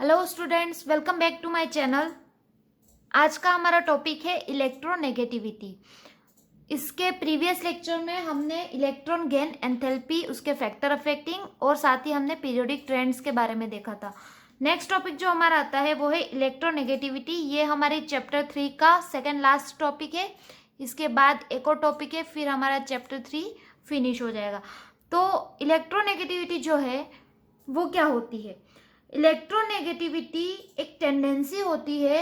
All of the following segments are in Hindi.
Hello students, welcome back to my channel. आज का हमारा टॉपिक है इलेक्ट्रोनेगेटिविटी। इसके प्रीवियस लेक्चर में हमने इलेक्ट्रॉन गेन, एंथैल्पी, उसके फैक्टर अफेक्टिंग और साथ ही हमने पीरियोडिक ट्रेंड्स के बारे में देखा था। नेक्स्ट टॉपिक जो हमारा आता है वो है इलेक्ट्रोनेगेटिविटी। ये हमारे चैप्टर 3 का सेकेंड लास्ट टॉपिक है। इसके बाद एक और टॉपिक है, फिर हमारा चैप्टर 3 फिनिश हो जाएगा। तो इलेक्ट्रोनेगेटिविटी जो है वो क्या होती है? इलेक्ट्रोनेगेटिविटी एक टेंडेंसी होती है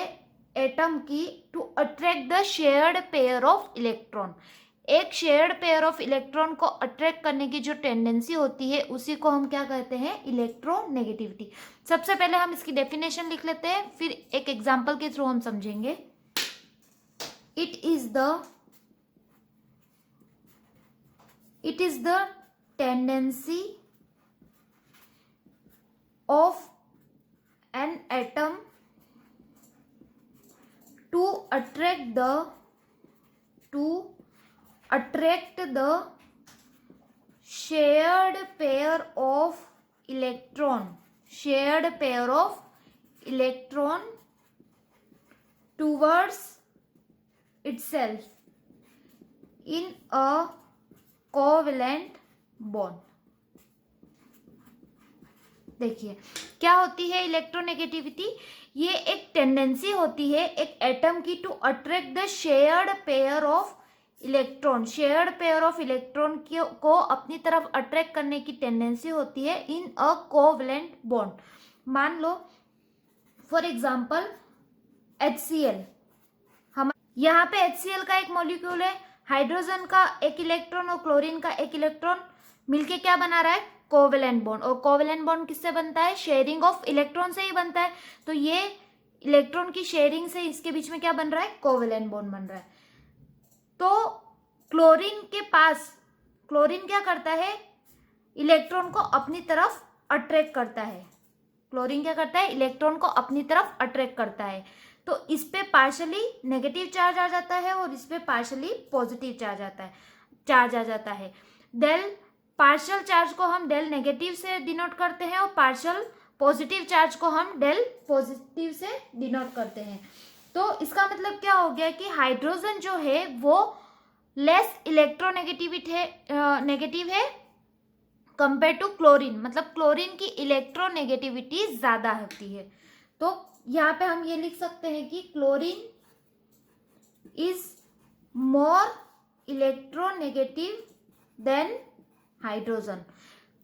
एटम की to attract the shared pair of electron. एक शेयर्ड पेयर ऑफ इलेक्ट्रॉन को अट्रैक्ट करने की जो टेंडेंसी होती है उसी को हम क्या कहते हैं? इलेक्ट्रोनेगेटिविटी। सबसे पहले हम इसकी डेफिनेशन लिख लेते हैं, फिर एक एग्जांपल के थ्रू हम समझेंगे। It is the tendency of an atom to attract the shared pair of electron towards itself in a covalent bond। देखिए क्या होती है इलेक्ट्रोनेगेटिविटी। ये एक टेंडेंसी होती है एक एटम की to attract the shared pair of electron. Shared pair of electron को अपनी तरफ अट्रैक्ट करने की टेंडेंसी होती है इन अ कोवलेंट बॉन्ड। मान लो फॉर एग्जांपल HCl। हम यहाँ पे HCl का एक मॉलिक्यूल है, हाइड्रोजन का एक इलेक्ट्रॉन और क्लोरीन का एक इलेक्ट्रॉन मिलके क्या बना रहा है? Covalent bond. और कोवेलेंट बॉन्ड किससे बनता है? शेयरिंग ऑफ इलेक्ट्रॉन से ही बनता है। तो ये इलेक्ट्रॉन की शेयरिंग से इसके बीच में क्या बन रहा है? कोवेलेंट बॉन्ड बन रहा है। तो क्लोरीन के पास क्लोरीन क्या करता है? इलेक्ट्रॉन को अपनी तरफ अट्रैक्ट करता है। क्लोरीन क्या करता है? इलेक्ट्रॉन को अपनी तरफ अट्रैक्ट करता है। तो इस पे पार्शली नेगेटिव चार्ज आ जाता है और इस पे पार्शली पॉजिटिव चार्ज आ जाता है। देन पार्शियल चार्ज को हम डेल नेगेटिव से डिनोट करते हैं और पार्शियल पॉजिटिव चार्ज को हम डेल पॉजिटिव से डिनोट करते हैं। तो इसका मतलब क्या हो गया कि हाइड्रोजन जो है वो लेस नेगेटिव है कंपेयर टू क्लोरीन। मतलब क्लोरीन की इलेक्ट्रोनेगेटिविटी ज्यादा होती है। तो यहाँ पे हम ये लिख सकते हैं कि chlorine is more electronegative than hydrogen.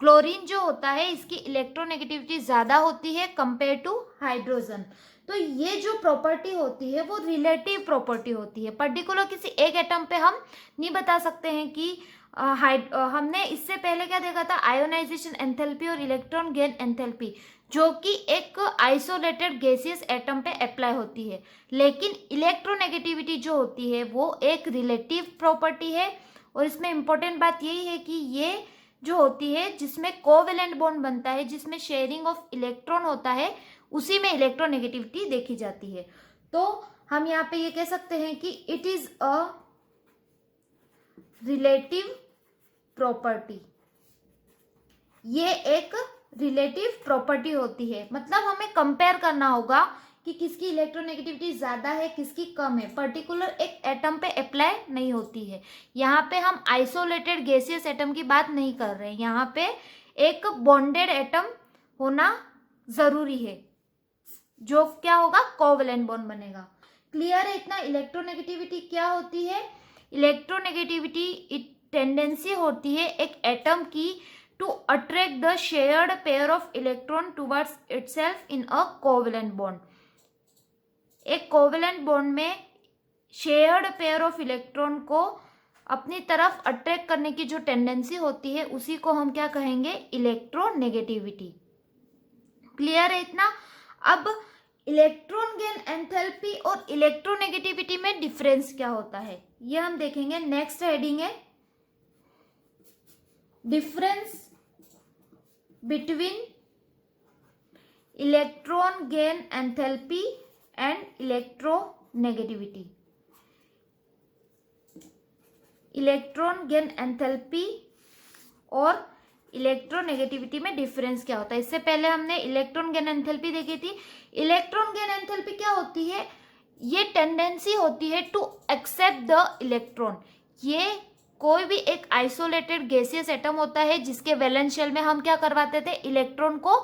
Chlorine जो होता है इसकी इलेक्ट्रोनेगेटिविटी ज्यादा होती है कंपेयर टू हाइड्रोजन। तो ये जो प्रॉपर्टी होती है वो रिलेटिव प्रॉपर्टी होती है। पर्टिकुलर किसी एक एटम पे हम नहीं बता सकते हैं कि हमने इससे पहले क्या देखा था? आयोनाइजेशन एंथैल्पी और इलेक्ट्रॉन गेन एंथैल्पी, जो कि एक आइसोलेटेड गैसियस एटम पे अप्लाई होती है। लेकिन इलेक्ट्रोनेगेटिविटी जो होती है वो एक रिलेटिव प्रॉपर्टी है। और इसमें इंपॉर्टेंट बात यही है कि ये जो होती है जिसमें कोवेलेंट बॉन्ड बनता है, जिसमें शेयरिंग ऑफ इलेक्ट्रॉन होता है, उसी में इलेक्ट्रोनेगेटिविटी देखी जाती है। तो हम यहाँ पे ये कह सकते हैं कि it is a relative property. ये एक रिलेटिव प्रॉपर्टी होती है। मतलब हमें कंपेयर करना होगा कि किसकी इलेक्ट्रोनेगेटिविटी ज्यादा है, किसकी कम है। पर्टिकुलर एक एटम पे अप्लाई नहीं होती है। यहाँ पे हम आइसोलेटेड गैसियस एटम की बात नहीं कर रहे हैं। यहाँ पे एक बॉन्डेड एटम होना जरूरी है, जो क्या होगा? कोवेलेंट बॉन्ड बनेगा। क्लियर है इतना? इलेक्ट्रोनेगेटिविटी क्या होती है? इलेक्ट्रोनेगेटिविटी टेंडेंसी होती है एक एटम की to attract the shared pair of electron towards itself in a covalent bond. एक कोवेलेंट बॉन्ड में शेयर्ड पेयर ऑफ इलेक्ट्रॉन को अपनी तरफ अट्रैक्ट करने की जो टेंडेंसी होती है उसी को हम क्या कहेंगे? इलेक्ट्रोनेगेटिविटी। क्लियर है इतना? अब इलेक्ट्रॉन गेन एंथैल्पी और इलेक्ट्रोनेगेटिविटी में डिफरेंस क्या होता है ये हम देखेंगे। नेक्स्ट हेडिंग है difference between electron gain enthalpy and electronegativity. Electron gain enthalpy और इलेक्ट्रोनेगेटिविटी में डिफरेंस क्या होता है। इससे पहले हमने इलेक्ट्रॉन गेन एंथैल्पी देखी थी। इलेक्ट्रॉन गेन एंथैल्पी क्या होती है, ये टेंडेंसी होती है टू एक्सेप्ट द इलेक्ट्रॉन। ये कोई भी एक आइसोलेटेड गैसियस एटम होता है जिसके वैलेंस शेल में हम क्या करवाते थे, इलेक्ट्रॉन को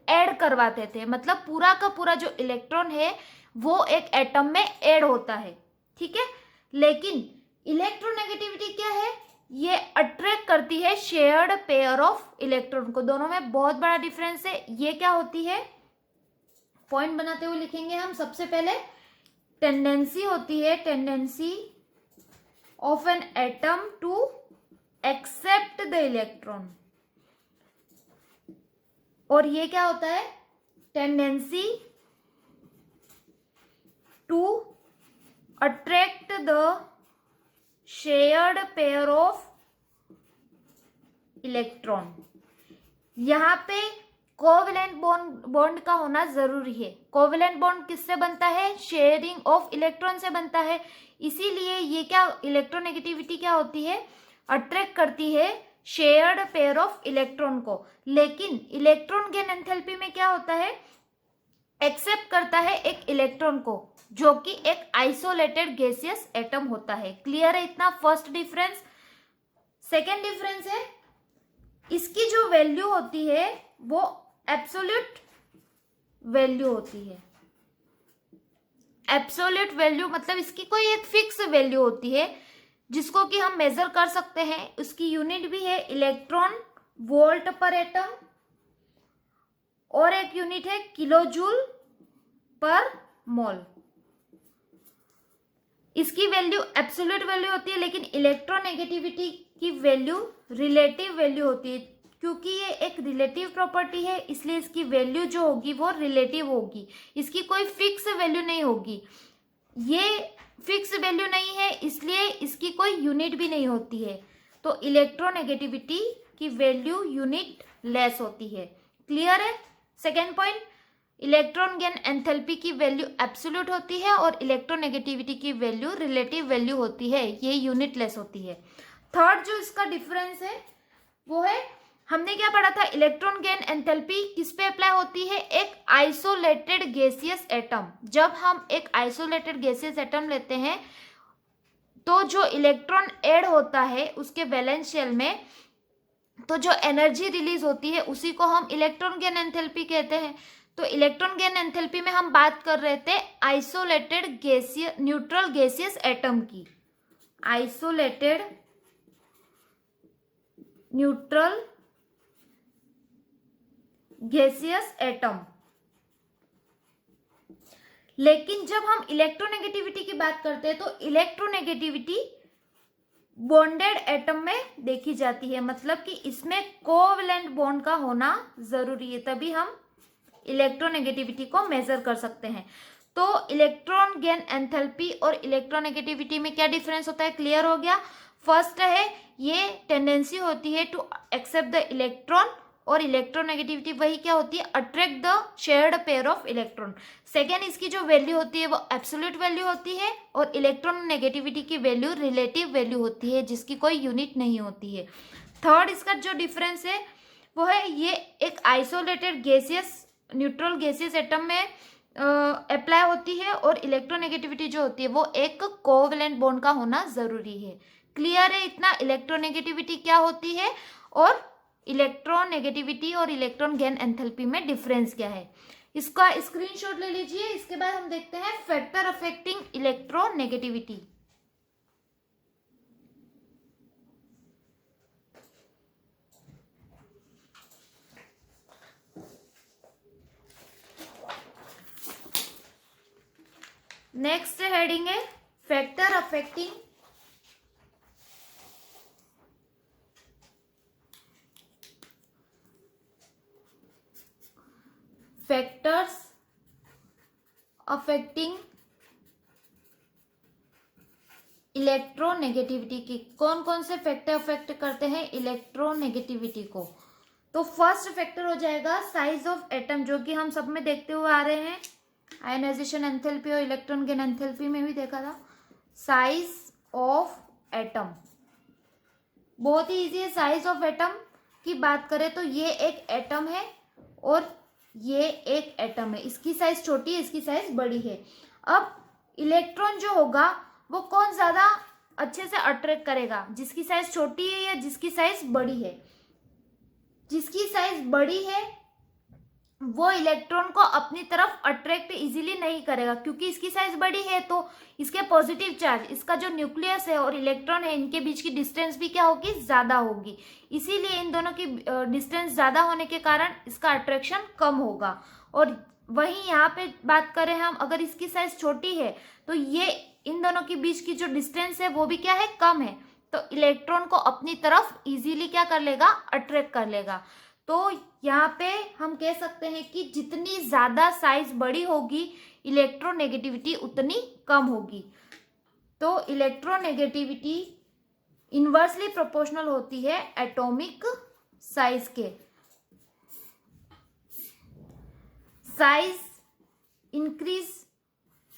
ऐड करवाते थे। मतलब पूरा का पूरा जो इलेक्ट्रॉन है वो एक एटम में ऐड होता है, ठीक है। लेकिन इलेक्ट्रोनेगेटिविटी क्या है, ये अट्रैक्ट करती है शेयर्ड पेयर ऑफ इलेक्ट्रॉन को। दोनों में बहुत बड़ा डिफरेंस है। ये क्या होती है, पॉइंट बनाते हुए लिखेंगे हम। सबसे पहले टेंडेंसी होती है, tendency of an atom to accept the electron. और ये क्या होता है, tendency to attract the shared pair of electron. यहां पे कोवेलेंट बॉन्ड का होना जरूरी है। कोवेलेंट बॉन्ड किससे बनता है, शेयरिंग ऑफ इलेक्ट्रॉन से बनता है। इसीलिए ये क्या, इलेक्ट्रोनेगेटिविटी क्या होती है, अट्रैक्ट करती है शेयर्ड पेयर ऑफ इलेक्ट्रॉन को। लेकिन इलेक्ट्रॉन गेन एंथैल्पी में क्या होता है, एक्सेप्ट करता है एक इलेक्ट्रॉन को जो कि एक आइसोलेटेड गैसियस एटम होता है। क्लियर है इतना, फर्स्ट डिफरेंस। सेकेंड डिफरेंस है, इसकी जो वैल्यू होती है वो एब्सोल्यूट वैल्यू होती है। एब्सोल्यूट वैल्यू मतलब इसकी कोई एक फिक्स वैल्यू होती है जिसको कि हम मेजर कर सकते हैं। उसकी यूनिट भी है इलेक्ट्रॉन वोल्ट पर एटम, और एक यूनिट है किलोजूल पर मोल। इसकी वैल्यू एब्सोल्यूट वैल्यू होती है, लेकिन इलेक्ट्रोनेगेटिविटी की वैल्यू रिलेटिव वैल्यू होती है। क्योंकि ये एक रिलेटिव प्रॉपर्टी है इसलिए इसकी वैल्यू जो होगी वो रिलेटिव होगी। इसकी कोई फिक्स वैल्यू नहीं होगी। ये फिक्स वैल्यू नहीं है इसलिए इसकी कोई यूनिट भी नहीं होती है। तो इलेक्ट्रोनेगेटिविटी की वैल्यू यूनिट लेस होती है। क्लियर है। Second point, electron gain enthalpy की वैल्यू एब्सोल्यूट होती है और इलेक्ट्रोनेगेटिविटी की वैल्यू रिलेटिव वैल्यू होती है, ये यूनिट लेस होती है। थर्ड जो इसका डिफरेंस है वो है, हमने क्या पढ़ा था, इलेक्ट्रॉन गेन एंथैल्पी किस पे अप्लाई होती है, एक आइसोलेटेड गैसियस एटम। जब हम एक आइसोलेटेड गैसियस एटम लेते हैं तो जो इलेक्ट्रॉन ऐड होता है उसके वैलेंस शेल में, तो जो एनर्जी रिलीज होती है उसी को हम इलेक्ट्रॉन गेन एंथैल्पी कहते हैं। तो इलेक्ट्रॉन गेन एंथैल्पी में हम बात कर रहे थे isolated gaseous neutral gaseous atom की। Isolated neutral gaseous atom. लेकिन जब हम इलेक्ट्रोनेगेटिविटी की बात करते हैं तो इलेक्ट्रोनेगेटिविटी बॉन्डेड एटम में देखी जाती है। मतलब कि इसमें कोवेलेंट बॉन्ड का होना जरूरी है, तभी हम इलेक्ट्रोनेगेटिविटी को मेजर कर सकते हैं। तो इलेक्ट्रॉन गेन एंथैल्पी और इलेक्ट्रोनेगेटिविटी में क्या डिफरेंस होता है, क्लियर हो गया। फर्स्ट है, ये टेंडेंसी होती है टू एक्सेप्ट द इलेक्ट्रॉन, और इलेक्ट्रोनेगेटिविटी वही क्या होती है, attract the shared pair of electron. Second, इसकी जो वैल्यू होती है वो एब्सोल्यूट वैल्यू होती है, और इलेक्ट्रॉन नेगेटिविटी की वैल्यू रिलेटिव वैल्यू होती है जिसकी कोई यूनिट नहीं होती है। थर्ड इसका जो डिफरेंस है वो है, ये एक isolated gaseous neutral gaseous atom में अप्लाई होती है, और इलेक्ट्रोनेगेटिविटी जो होती है वो एक कोवेलेंट बॉन्ड का होना जरूरी है। क्लियर है इतना, इलेक्ट्रोनेगेटिविटी क्या होती है और इलेक्ट्रोनेगेटिविटी और इलेक्ट्रॉन गेन एंथैल्पी में डिफरेंस क्या है। इसका स्क्रीनशॉट ले लीजिए। इसके बाद हम देखते हैं factor affecting electronegativity. Next heading है factor affecting factors affecting electronegativity की। कौन कौन से फैक्टर अफेक्ट करते हैं इलेक्ट्रोनेगेटिविटी को। तो फर्स्ट फैक्टर हो जाएगा साइज ऑफ एटम, जो कि हम सब में देखते हुए आ रहे हैं। आयनाइजेशन एंथैल्पी और इलेक्ट्रॉन गेन एंथैल्पी में भी देखा था। साइज ऑफ एटम बहुत ही इजी है। साइज ऑफ एटम की बात करें तो ये एक एटम है और ये एक एटम है, इसकी साइज छोटी है, इसकी साइज बड़ी है। अब इलेक्ट्रॉन जो होगा वो कौन ज्यादा अच्छे से अट्रैक्ट करेगा, जिसकी साइज छोटी है या जिसकी साइज बड़ी है? जिसकी साइज बड़ी है वो इलेक्ट्रॉन को अपनी तरफ अट्रैक्ट इजीली नहीं करेगा, क्योंकि इसकी साइज बड़ी है तो इसके पॉजिटिव चार्ज, इसका जो न्यूक्लियस है और इलेक्ट्रॉन है, इनके बीच की डिस्टेंस भी क्या होगी, ज्यादा होगी। इसीलिए इन दोनों की डिस्टेंस ज्यादा होने के कारण इसका अट्रैक्शन कम होगा। और वहीं यहाँ पे बात करें हम, अगर इसकी साइज छोटी है तो ये इन दोनों के बीच की जो डिस्टेंस है वो भी क्या है, कम है, तो इलेक्ट्रॉन को अपनी तरफ इजीली क्या कर लेगा, अट्रैक्ट कर लेगा। तो यहाँ पे हम कह सकते हैं कि जितनी ज्यादा साइज बड़ी होगी इलेक्ट्रोनेगेटिविटी उतनी कम होगी। तो इलेक्ट्रोनेगेटिविटी इनवर्सली प्रोपोर्शनल होती है एटॉमिक साइज के। साइज इंक्रीज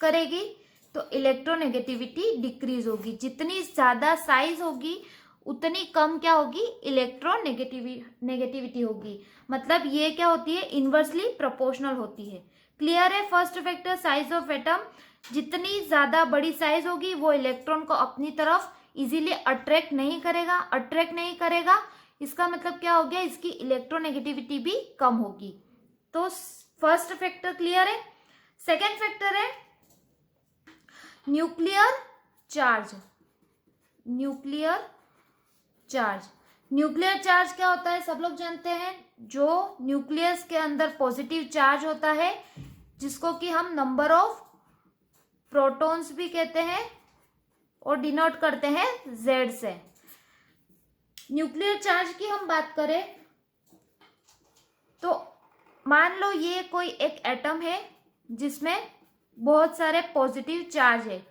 करेगी तो इलेक्ट्रोनेगेटिविटी डिक्रीज होगी। जितनी ज्यादा साइज होगी उतनी कम क्या होगी, इलेक्ट्रोनेगेटिविटी होगी। मतलब ये क्या होती है, इनवर्सली प्रोपोर्शनल होती है। क्लियर है? First factor size of atom, जितनी ज्यादा बड़ी साइज होगी वो इलेक्ट्रॉन को अपनी तरफ इजीली अट्रैक्ट नहीं करेगा। इसका मतलब क्या हो गया, इसकी इलेक्ट्रोनेगेटिविटी भी कम होगी। तो फर्स्ट फैक्टर क्लियर है। सेकेंड फैक्टर है न्यूक्लियर चार्ज। न्यूक्लियर चार्ज क्या होता है, सब लोग जानते हैं। जो न्यूक्लियस के अंदर पॉजिटिव चार्ज होता है, जिसको कि हम नंबर ऑफ प्रोटॉन्स भी कहते हैं और डिनोट करते हैं Z से। न्यूक्लियर चार्ज की हम बात करें तो मान लो ये कोई एक एटम है जिसमें बहुत सारे पॉजिटिव चार्ज है,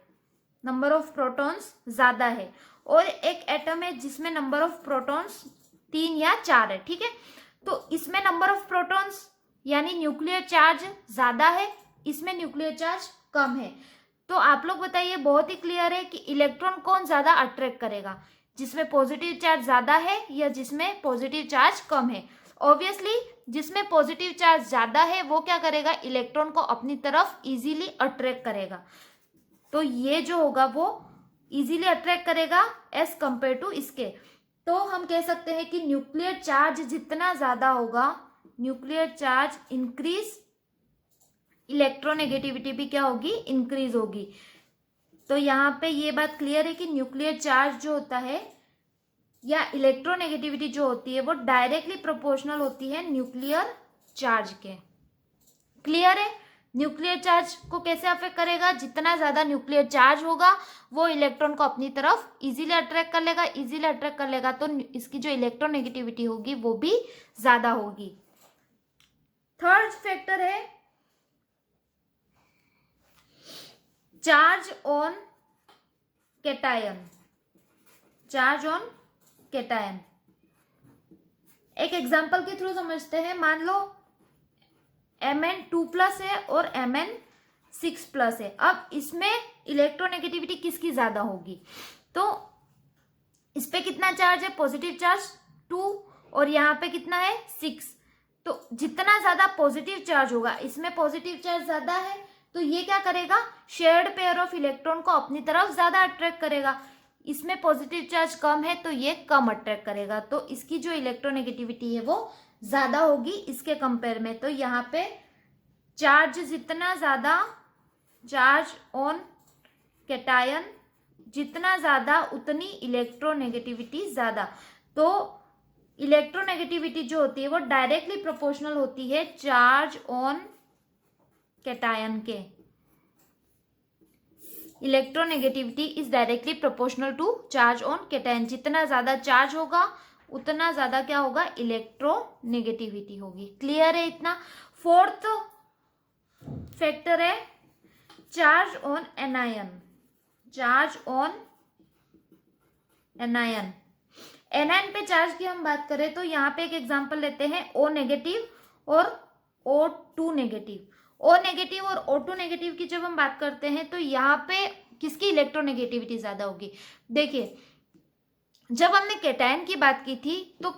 नंबर ऑफ प्रोटॉन्स ज्यादा है, और एक एटम है जिसमें नंबर ऑफ प्रोटॉन्स 3 या 4 है। ठीक है, तो इसमें नंबर ऑफ प्रोटॉन्स यानी न्यूक्लियर चार्ज ज्यादा है, इसमें न्यूक्लियर चार्ज कम है। तो आप लोग बताइए, बहुत ही क्लियर है कि इलेक्ट्रॉन कौन ज्यादा अट्रैक्ट करेगा, जिसमें पॉजिटिव चार्ज ज्यादा है या जिसमें पॉजिटिव चार्ज कम है? ऑब्वियसली जिसमें पॉजिटिव चार्ज ज्यादा है वो क्या करेगा, इलेक्ट्रॉन को अपनी तरफ इजीली अट्रैक्ट करेगा। तो ये जो होगा वो इजीली अट्रैक्ट करेगा एज कंपेयर टू इसके। तो हम कह सकते हैं कि न्यूक्लियर चार्ज जितना ज्यादा होगा, न्यूक्लियर चार्ज इंक्रीज, इलेक्ट्रोनेगेटिविटी भी क्या होगी, इंक्रीज होगी। तो यहाँ पे ये बात क्लियर है कि न्यूक्लियर चार्ज जो होता है या इलेक्ट्रोनेगेटिविटी जो होती है वो डायरेक्टली प्रोपोर्शनल होती है न्यूक्लियर चार्ज के। क्लियर है? न्यूक्लियर चार्ज को कैसे अफेक्ट करेगा, जितना ज्यादा न्यूक्लियर चार्ज होगा वो इलेक्ट्रॉन को अपनी तरफ इजीली अट्रैक्ट कर लेगा, तो इसकी जो इलेक्ट्रोनेगेटिविटी होगी वो भी ज्यादा होगी। थर्ड फैक्टर है चार्ज ऑन कैटायन। एक एग्जांपल के थ्रू समझते हैं। मान लो Mn2+ है और Mn6+ है। अब इसमें इलेक्ट्रोनेगेटिविटी किसकी ज्यादा होगी? तो इस पे कितना चार्ज है, पॉजिटिव चार्ज 2, और यहाँ पे कितना है 6। तो जितना ज्यादा पॉजिटिव चार्ज होगा, इसमें पॉजिटिव चार्ज ज्यादा है तो ये क्या करेगा, शेयर्ड पेयर ऑफ इलेक्ट्रॉन को अपनी तरफ ज्यादा अट्रैक्ट करेगा। इसमें पॉजिटिव चार्ज कम है तो ये कम अट्रैक्ट करेगा, तो इसकी जो इलेक्ट्रोनेगेटिविटी है वो ज्यादा होगी इसके कंपेयर में। तो यहाँ पे चार्ज जितना ज्यादा, चार्ज ऑन कैटायन जितना ज्यादा उतनी इलेक्ट्रोनेगेटिविटी ज्यादा। तो इलेक्ट्रोनेगेटिविटी जो होती है वो डायरेक्टली प्रोपोर्शनल होती है चार्ज ऑन कैटायन के। Electronegativity is directly proportional to charge on cation. जितना ज्यादा चार्ज होगा उतना ज्यादा क्या होगा, इलेक्ट्रोनेगेटिविटी होगी। क्लियर है इतना? फोर्थ फैक्टर है चार्ज ऑन एनायन। एनायन पे चार्ज की हम बात करें तो यहाँ पे एक एग्जांपल लेते हैं O- और O2-। O- और O2- की जब हम बात करते हैं तो यहाँ पे किसकी इलेक्ट्रोनेगेटिविटी ज्यादा होगी? देखिए, जब हमने कैटायन की बात की थी तो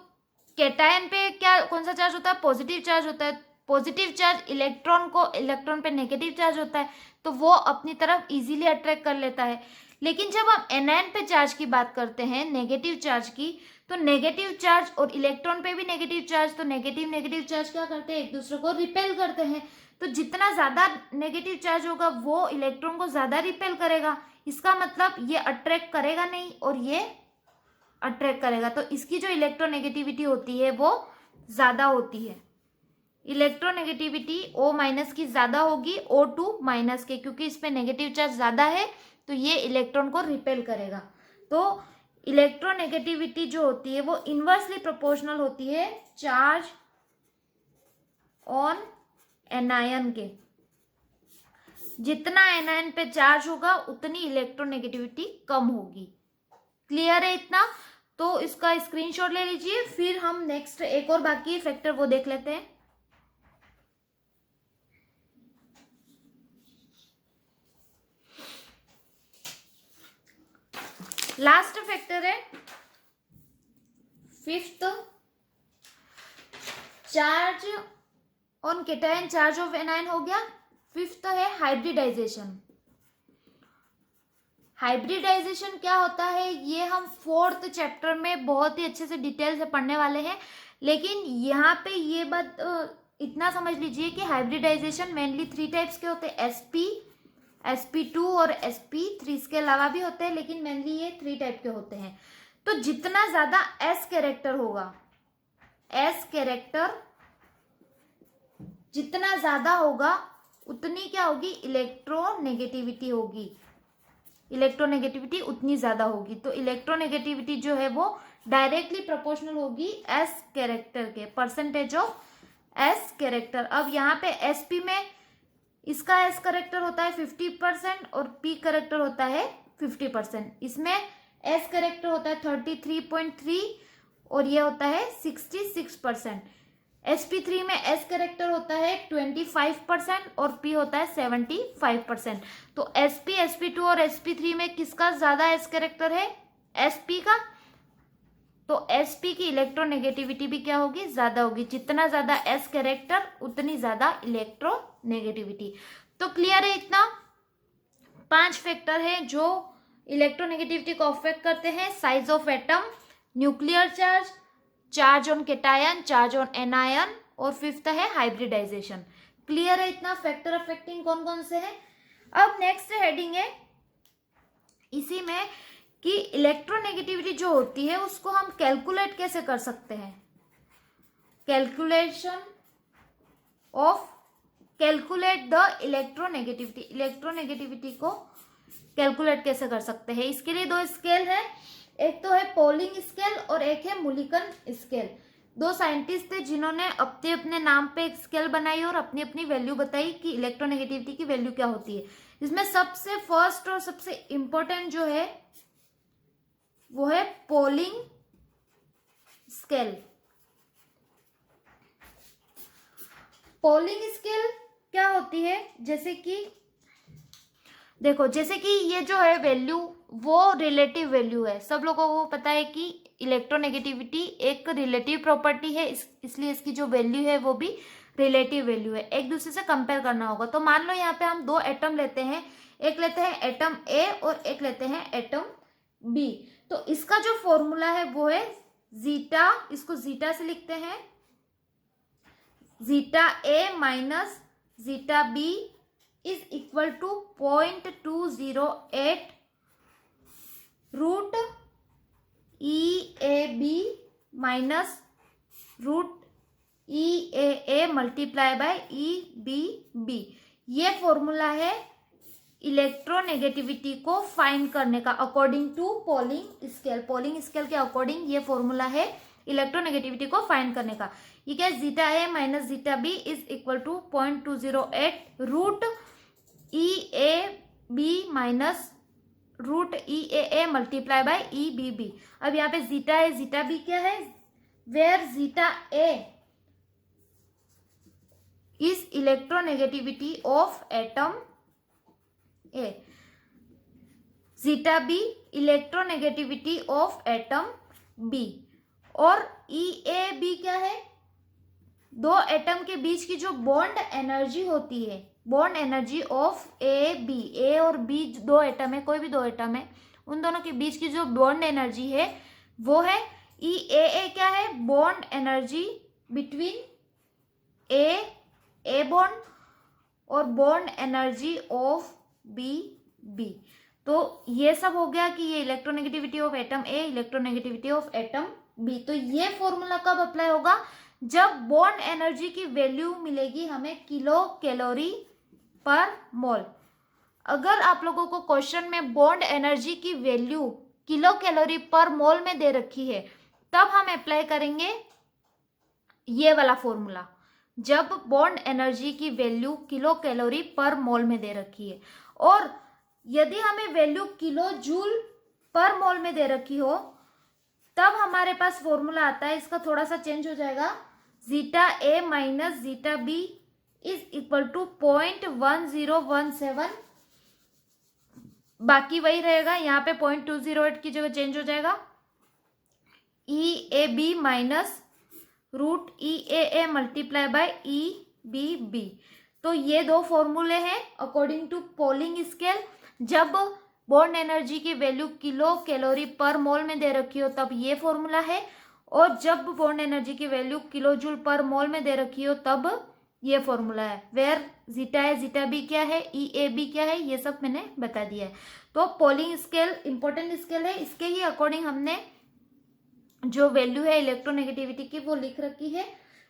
कैटायन पे क्या कौन सा चार्ज होता है, पॉजिटिव चार्ज होता है। पॉजिटिव चार्ज इलेक्ट्रॉन पे नेगेटिव चार्ज होता है, तो वो अपनी तरफ इजीली अट्रैक्ट कर लेता है। लेकिन जब हम एनायन पे चार्ज की बात करते हैं, नेगेटिव चार्ज की, तो नेगेटिव चार्ज और इलेक्ट्रॉन पे भी नेगेटिव चार्ज, तो नेगेटिव चार्ज क्या करते हैं, एक दूसरे को रिपेल करते हैं। तो जितना ज्यादा नेगेटिव चार्ज होगा वो इलेक्ट्रॉन को ज्यादा रिपेल करेगा। इसका मतलब ये अट्रैक्ट करेगा नहीं और ये अट्रैक्ट करेगा, तो इसकी जो इलेक्ट्रोनेगेटिविटी होती है वो ज्यादा होती है। इलेक्ट्रोनेगेटिविटी O माइनस की ज्यादा होगी O2 माइनस के, क्योंकि इस पे नेगेटिव चार्ज ज्यादा है तो ये इलेक्ट्रॉन को रिपेल करेगा। तो इलेक्ट्रोनेगेटिविटी जो होती है वो इनवर्सली प्रोपोर्शनल होती है चार्ज ऑन एनायन के। जितना एनायन पे चार्ज होगा उतनी इलेक्ट्रोनेगेटिविटी कम होगी। क्लियर है इतना? तो इसका स्क्रीनशॉट ले लीजिए, फिर हम नेक्स्ट एक और बाकी फैक्टर वो देख लेते हैं। लास्ट फैक्टर है fifth, charge on cation charge of anion हो गया। फिफ्थ है हाइब्रिडाइजेशन। हाइब्रिडाइजेशन क्या होता है ये हम फोर्थ चैप्टर में बहुत ही अच्छे से डिटेल से पढ़ने वाले हैं, लेकिन यहाँ पे ये बात इतना समझ लीजिए कि हाइब्रिडाइजेशन मेनली 3 टाइप्स के होते हैं, sp2 और sp3, इसके अलावा भी होते हैं लेकिन मेनली ये 3 टाइप के होते हैं। तो जितना ज्यादा s कैरेक्टर होगा, s कैरेक्टर जितना ज्यादा होगा उतनी क्या होगी, इलेक्ट्रोनेगेटिविटी होगी। इलेक्ट्रोनेगेटिविटी उतनी ज्यादा होगी, तो इलेक्ट्रोनेगेटिविटी जो है वो डायरेक्टली प्रोपोर्शनल होगी s कैरेक्टर के, परसेंटेज ऑफ s कैरेक्टर। अब यहाँ पे sp में इसका s करेक्टर होता है 50% और p करेक्टर होता है 50%। इसमें s करेक्टर होता है 33.3 और ये होता है 66%। sp3 में s करेक्टर होता है 25% और p होता है 75%। तो sp, sp2 और sp3 में किसका ज्यादा s करेक्टर है, sp का। तो sp की इलेक्ट्रोनेगेटिविटी भी क्या होगी, ज्यादा होगी। जितना ज्यादा s कैरेक्टर उतनी ज्यादा इलेक्ट्रोनेगेटिविटी। तो क्लियर है इतना? 5 फैक्टर है जो इलेक्ट्रोनेगेटिविटी को अफेक्ट करते हैं। Size of atom, nuclear charge, charge on cation, charge on anion, और फिफ्थ है हाइब्रिडाइजेशन। क्लियर है इतना? फैक्टर अफेक्टिंग कौन कौन से हैं। अब नेक्स्ट हेडिंग है इसी में कि इलेक्ट्रोनेगेटिविटी जो होती है उसको हम कैलकुलेट कैसे कर सकते हैं। कैलकुलेट द इलेक्ट्रोनेगेटिविटी, इलेक्ट्रोनेगेटिविटी को कैलकुलेट कैसे कर सकते हैं। इसके लिए 2 स्केल है, एक तो है पोलिंग स्केल और एक है मुलिकन स्केल। 2 साइंटिस्ट थे जिन्होंने अपने अपने नाम पे एक स्केल बनाई और अपनी अपनी वैल्यू बताई कि इलेक्ट्रोनेगेटिविटी की वैल्यू क्या होती है। इसमें सबसे फर्स्ट और सबसे इंपॉर्टेंट जो है वो है पोलिंग स्केल। पोलिंग स्केल क्या होती है, जैसे कि देखो, जैसे कि ये जो है वैल्यू वो रिलेटिव वैल्यू है। सब लोगों को पता है कि इलेक्ट्रोनेगेटिविटी एक रिलेटिव प्रॉपर्टी है, इसलिए इसकी जो वैल्यू है वो भी रिलेटिव वैल्यू है। एक दूसरे से कंपेयर करना होगा। तो मान लो यहाँ पे हम 2 एटम लेते हैं, एक लेते हैं एटम ए और एक लेते हैं एटम बी। तो इसका जो फॉर्मूला है वो है जीटा, इसको जीटा से लिखते हैं, zeta A minus zeta B is equal to 0.208 root E A B minus root E A multiply by E B B. ये फॉर्मूला है इलेक्ट्रोनेगेटिविटी को फाइंड करने का according to Pauling scale. Pauling scale के अकॉर्डिंग ये फॉर्मूला है इलेक्ट्रोनेगेटिविटी को फाइंड करने का। ये क्या है, zeta A minus zeta B is equal to 0.208 root E A B minus root E A multiply by E B B. अब यहाँ पे जीटा ए जीटा बी क्या है, where zeta A is electronegativity of atom A, zeta B electronegativity of atom B, और EAB क्या है, दो एटम के बीच की जो बॉन्ड एनर्जी होती है, बॉन्ड एनर्जी ऑफ ए और बी, दो एटम है, कोई भी दो एटम है, उन दोनों के बीच की जो बॉन्ड एनर्जी है वो है EAA। क्या है, bond energy between A bond और बॉन्ड एनर्जी ऑफ बी। तो ये सब हो गया कि ये electronegativity of atom A, electronegativity of atom B. तो ये फॉर्मूला कब अप्लाई होगा, जब बॉन्ड एनर्जी की वैल्यू मिलेगी हमें किलो कैलोरी पर मोल। अगर आप लोगों को क्वेश्चन में बॉन्ड एनर्जी की value kilo calorie per mole में दे रखी है, तब हम अप्लाई करेंगे ये वाला फॉर्मूला, जब बॉन्ड एनर्जी की value kilo calorie per mole में दे रखी है। और यदि हमें वैल्यू किलो जूल पर मोल में दे रखी हो, तब हमारे पास फॉर्मूला आता है, इसका थोड़ा सा चेंज हो जाएगा, zeta A minus zeta B is equal to 0.1017, बाकी वही रहेगा, यहाँ पे 0.208 की जगह चेंज हो जाएगा, EAB minus root EAA multiply by EBB। तो ये दो फॉर्मूले हैं अकॉर्डिंग टू पोलिंग स्केल। जब बॉन्ड एनर्जी की value kilo calorie per mole में दे रखी हो तब ये फॉर्मूला है, और जब बॉन्ड एनर्जी की वैल्यू किलो जूल पर मोल में दे रखी हो तब ये फॉर्मूला है। वेयर जीटा है, जीटा बी क्या है, EAB क्या है, ये सब मैंने बता दिया है। तो पोलिंग स्केल इंपॉर्टेंट स्केल है, इसके ही अकॉर्डिंग हमने जो वैल्यू है इलेक्ट्रोनेगेटिविटी की वो लिख रखी है।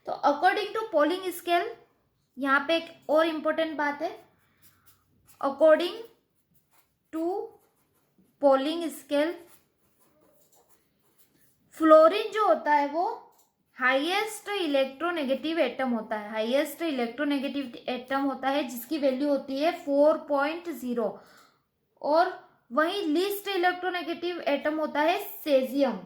तो अकॉर्डिंग टू पोलिंग स्केल, यहाँ पे एक और इंपॉर्टेंट बात है, according to Pauling scale fluorine जो होता है वो हाईएस्ट इलेक्ट्रोनेगेटिव एटम होता है, हाईएस्ट इलेक्ट्रोनेगेटिव एटम होता है जिसकी वैल्यू होती है 4.0, और वही लीस्ट इलेक्ट्रोनेगेटिव एटम होता है सेजियम।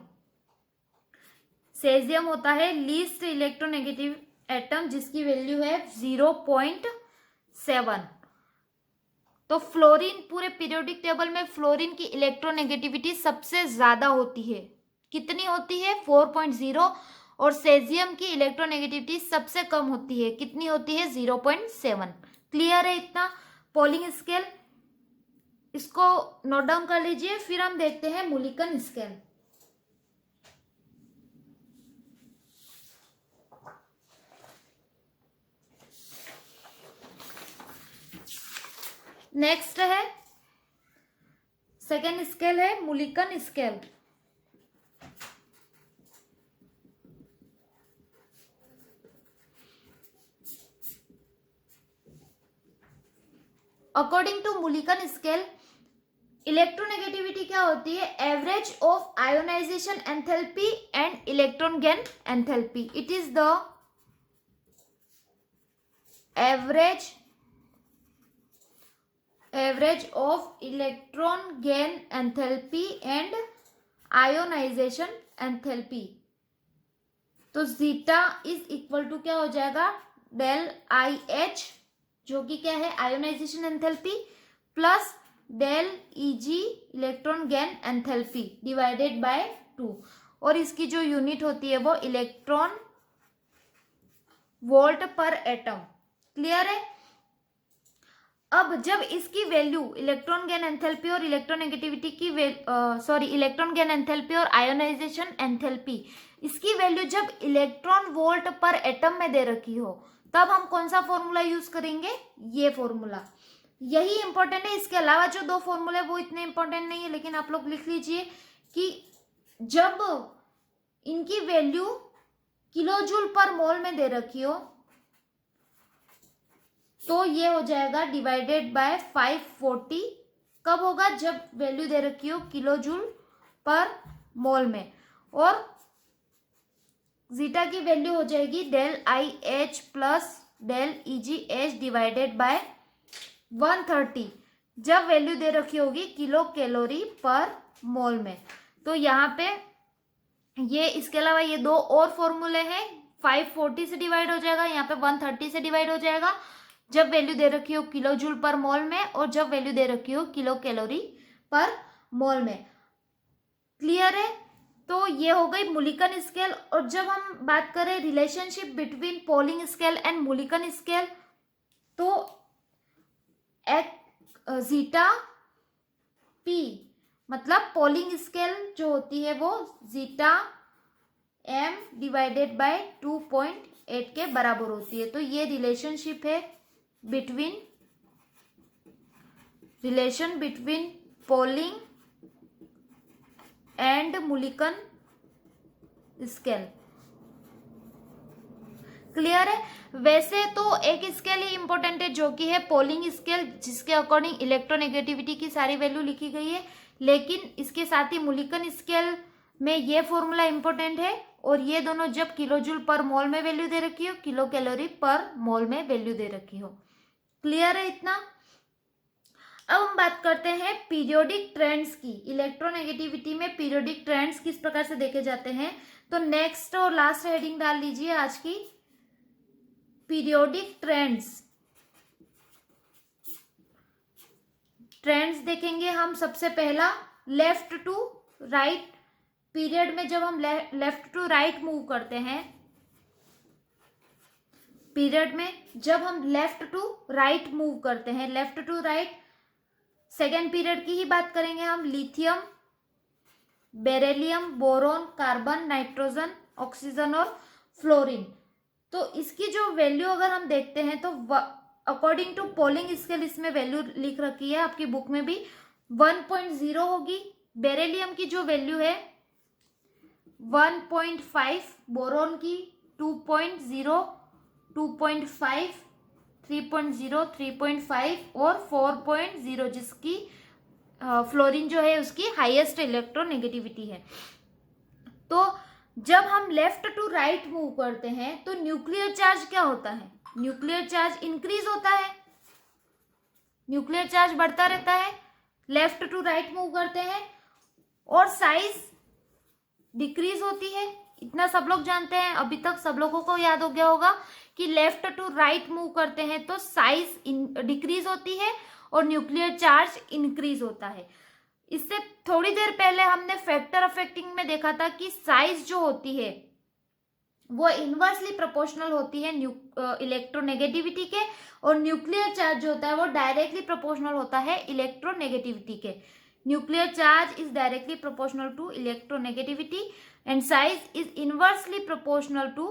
सेजियम होता है लीस्ट इलेक्ट्रोनेगेटिव एटम जिसकी वैल्यू है 0.7। तो फ्लोरीन, पूरे पीरियोडिक टेबल में फ्लोरीन की इलेक्ट्रोनेगेटिविटी सबसे ज्यादा होती है, कितनी होती है 4.0, और सेजियम की इलेक्ट्रोनेगेटिविटी सबसे कम होती है, कितनी होती है 0.7। क्लियर है इतना पोलिंग स्केल, इसको नोट डाउन कर लीजिए। फिर हम देखते हैं मुलिकन स्केल। नेक्स्ट है सेकेंड स्केल है Mulliken scale. According to Mulliken scale electronegativity क्या होती है, average of ionization enthalpy and electron gain enthalpy. It is the average of electron gain enthalpy and ionization enthalpy. तो जीटा इज इक्वल टू क्या हो जाएगा, डेल IH जो कि क्या है ionization enthalpy, plus del EG electron gain enthalpy divided by 2, और इसकी जो यूनिट होती है वो इलेक्ट्रॉन वोल्ट पर एटम। क्लियर है। अब जब इसकी वैल्यू इलेक्ट्रॉन गेन एंथैल्पी और इलेक्ट्रोनेगेटिविटी की इलेक्ट्रॉन गेन एंथैल्पी और आयोनाइजेशन एंथैल्पी, इसकी वैल्यू जब इलेक्ट्रॉन वोल्ट पर एटम में दे रखी हो तब हम कौन सा फॉर्मूला यूज करेंगे, ये फॉर्मूला। यही इंपॉर्टेंट है, इसके अलावा जो दो फॉर्मूले वो इतने इंपॉर्टेंट नहीं है, लेकिन आप लोग लिख लीजिए कि जब इनकी वैल्यू किलो जूल पर मोल में दे रखी हो तो ये हो जाएगा डिवाइडेड बाय 540। कब होगा, जब वैल्यू दे रखी हो किलो जूल पर मोल में, और जीटा की वैल्यू हो जाएगी del IH plus del EGH divided by 130, जब वैल्यू दे रखी होगी किलो कैलोरी पर मोल में। तो यहाँ पे ये, इसके अलावा ये दो और फॉर्मूले हैं, 540 से डिवाइड हो जाएगा, यहाँ पे 130 से डिवाइड हो जाएगा जब वैल्यू दे रखी हो किलो जूल पर मोल में, और जब वैल्यू दे रखी हो किलो कैलोरी पर मोल में। क्लियर है। तो ये हो गई मुलिकन स्केल। और जब हम बात करें relationship between polling scale and Mulliken scale, तो एक जीटा पी मतलब पोलिंग स्केल जो होती है वो जीटा एम डिवाइडेड बाय 2.8 के बराबर होती है। तो ये रिलेशनशिप है relation between polling and Mulliken scale. Clear है। वैसे तो एक स्केल ही इंपॉर्टेंट है जो कि है पोलिंग स्केल, जिसके अकॉर्डिंग इलेक्ट्रोनेगेटिविटी की सारी वैल्यू लिखी गई है, लेकिन इसके साथ ही मुलिकन स्केल में ये फॉर्मूला इंपॉर्टेंट है, और ये दोनों जब किलो जूल पर मोल में वैल्यू दे रखी हो, किलो कैलोरी पर मोल में वैल्यू दे रखी हो। क्लियर है इतना। अब हम बात करते हैं पीरियोडिक ट्रेंड्स की। इलेक्ट्रोनेगेटिविटी में पीरियोडिक ट्रेंड्स किस प्रकार से देखे जाते हैं, तो नेक्स्ट और लास्ट हेडिंग डाल लीजिए आज की, पीरियोडिक ट्रेंड्स देखेंगे हम। सबसे पहला लेफ्ट टू राइट पीरियड में जब हम लेफ्ट टू राइट मूव करते हैं, पीरियड में जब हम लेफ्ट टू राइट मूव करते हैं, left to right second period की ही बात करेंगे हम। Lithium, beryllium, boron, carbon, nitrogen, oxygen और फ्लोरीन। तो इसकी जो वैल्यू अगर हम देखते हैं तो अकॉर्डिंग टू पोलिंग स्केल इसमें वैल्यू लिख रखी है आपकी बुक में भी, 1.0 होगी। बेरिलियम की जो वैल्यू है 1.5, बोरोन की 2.0, 2.5, 3.0, 3.5 और 4.0, जिसकी फ्लोरीन जो है उसकी हाईएस्ट इलेक्ट्रोनेगेटिविटी है। तो जब हम लेफ्ट टू राइट मूव करते हैं तो न्यूक्लियर चार्ज क्या होता है, न्यूक्लियर चार्ज इंक्रीज होता है, न्यूक्लियर चार्ज बढ़ता रहता है। लेफ्ट टू राइट मूव करते हैं और साइज डिक्रीज होती है। इतना सब लोग जानते हैं, अभी तक सब लोगों को याद हो गया होगा कि लेफ्ट टू राइट मूव करते हैं तो साइज डिक्रीज होती है और न्यूक्लियर चार्ज इंक्रीज होता है। इससे थोड़ी देर पहले हमने फैक्टर अफेक्टिंग में देखा था कि साइज जो होती है वो इनवर्सली प्रोपोर्शनल होती है इलेक्ट्रोनेगेटिविटी के, और न्यूक्लियर चार्ज जो होता है वो डायरेक्टली प्रोपोर्शनल होता है इलेक्ट्रोनेगेटिविटी के। Nuclear charge is directly proportional to electronegativity and size is inversely proportional to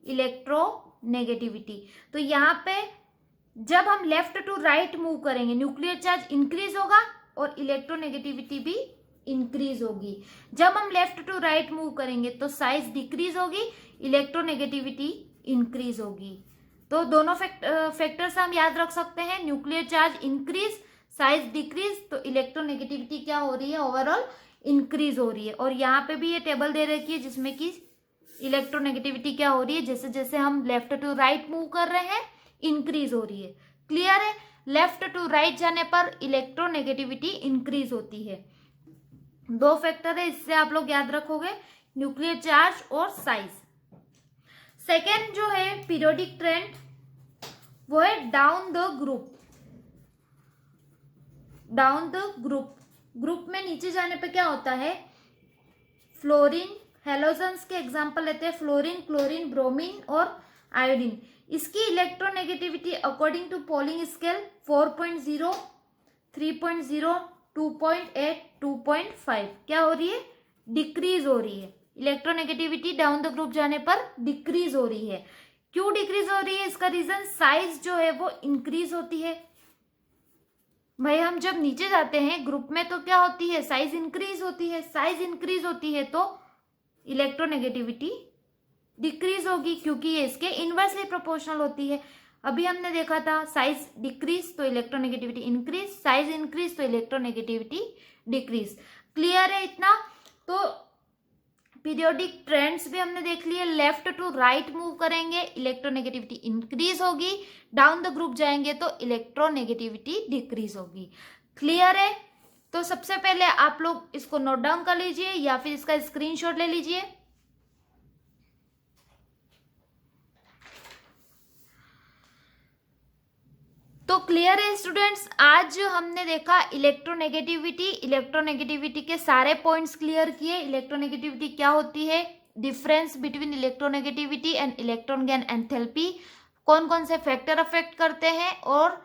electronegativity. तो यहाँ पे जब हम लेफ्ट टू राइट मूव करेंगे न्यूक्लियर चार्ज इंक्रीज होगा और इलेक्ट्रोनेगेटिविटी भी इंक्रीज होगी। जब हम लेफ्ट टू राइट मूव करेंगे तो साइज डिक्रीज होगी, इलेक्ट्रोनेगेटिविटी इंक्रीज होगी। तो दोनों फैक्टर्स हम याद रख सकते हैं, nuclear charge increase, size decrease, तो इलेक्ट्रोनेगेटिविटी क्या हो रही है, ओवरऑल इंक्रीज हो रही है। और यहाँ पे भी ये टेबल दे रखी है जिसमें कि इलेक्ट्रोनेगेटिविटी क्या हो रही है, जैसे जैसे हम लेफ्ट टू राइट मूव कर रहे हैं इंक्रीज हो रही है। क्लियर है। लेफ्ट टू राइट जाने पर इलेक्ट्रोनेगेटिविटी इंक्रीज होती है। दो फैक्टर है, इससे आप लोग याद रखोगे, न्यूक्लियर चार्ज और साइज। सेकेंड जो है पीरियोडिक ट्रेंड वो है down the group. Down the group में नीचे जाने पे क्या होता है, फ्लोरीन, हेलोजन्स के एग्जांपल लेते हैं, फ्लोरीन, क्लोरीन, ब्रोमीन और आयोडीन। इसकी electronegativity according to Pauling scale 4.0, 3.0, 2.8, 2.5 क्या हो रही है, डिक्रीज हो रही है। इलेक्ट्रोनेगेटिविटी डाउन द ग्रुप जाने पर डिक्रीज हो रही है। क्यों डिक्रीज हो रही है, इसका रीजन साइज जो है वो इंक्रीज होती है। भाई हम जब नीचे जाते हैं ग्रुप में तो क्या होती है, साइज इंक्रीज होती है। साइज इंक्रीज होती है तो इलेक्ट्रोनेगेटिविटी डिक्रीज होगी, क्योंकि ये इसके इनवर्सली प्रोपोर्शनल होती है। अभी हमने देखा था साइज डिक्रीज तो इलेक्ट्रोनेगेटिविटी इंक्रीज, साइज इंक्रीज तो इलेक्ट्रोनेगेटिविटी डिक्रीज। क्लियर है इतना। तो पीरियोडिक ट्रेंड्स भी हमने देख लिए। लेफ्ट टू राइट मूव करेंगे इलेक्ट्रोनेगेटिविटी इंक्रीज होगी, डाउन द ग्रुप जाएंगे तो इलेक्ट्रोनेगेटिविटी डिक्रीज होगी। क्लियर है। तो सबसे पहले आप लोग इसको नोट डाउन कर लीजिए या फिर इसका स्क्रीनशॉट ले लीजिए। तो क्लियर है स्टूडेंट्स, आज हमने देखा इलेक्ट्रोनेगेटिविटी। इलेक्ट्रोनेगेटिविटी के सारे पॉइंट्स क्लियर किए। इलेक्ट्रोनेगेटिविटी क्या होती है, difference between electronegativity and electron gain enthalpy, कौन कौन से फैक्टर अफेक्ट करते हैं, और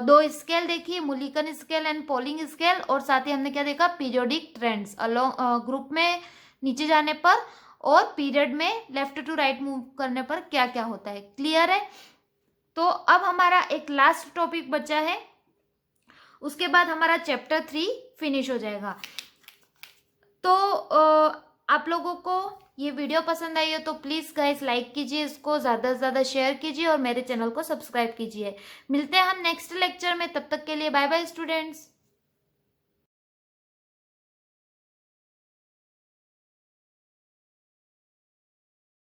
दो स्केल देखी, Mulliken scale and polling scale, और साथ ही हमने क्या देखा, पीरियोडिक ट्रेंड्स अलोंग ग्रुप में नीचे जाने पर और पीरियड में लेफ्ट टू राइट मूव करने पर क्या क्या होता है। क्लियर है। तो अब हमारा एक लास्ट टॉपिक बचा है, उसके बाद हमारा चैप्टर 3 फिनिश हो जाएगा। तो आप लोगों को ये वीडियो पसंद आई हो तो प्लीज गाइस लाइक कीजिए, इसको ज्यादा से ज्यादा शेयर कीजिए और मेरे चैनल को सब्सक्राइब कीजिए। मिलते हैं हम नेक्स्ट लेक्चर में, तब तक के लिए बाय बाय स्टूडेंट्स।